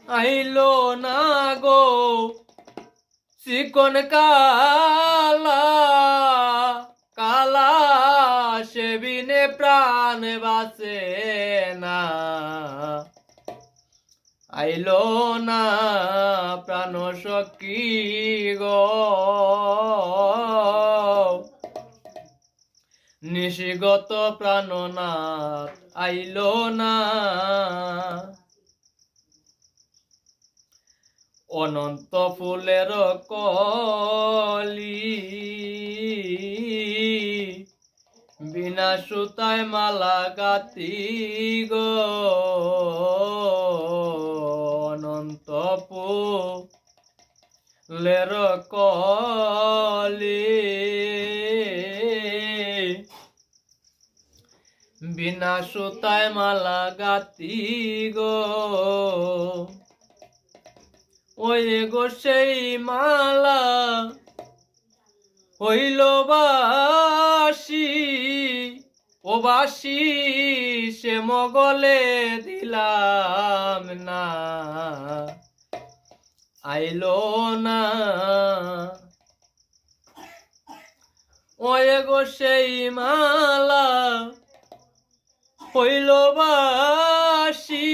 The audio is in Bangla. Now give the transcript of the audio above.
আইলো না গো চিকন কালা কালা সে বিনে প্রাণ বাঁচে না আইলো না প্রাণ সখী গো নিশিগত প্রাণনাথ আইলো না অনন্ত ফুলের কলি বিনা সুতায় মালা গাতি গো অনন্ত ফুলের কলি বিনা সুতায় মালা গাতি গো ওই গো সেই মালা হইল বাসি ও বাসি সে মগলে দিলাম না আইলো না ওই গো সেই মালা হইল বাসি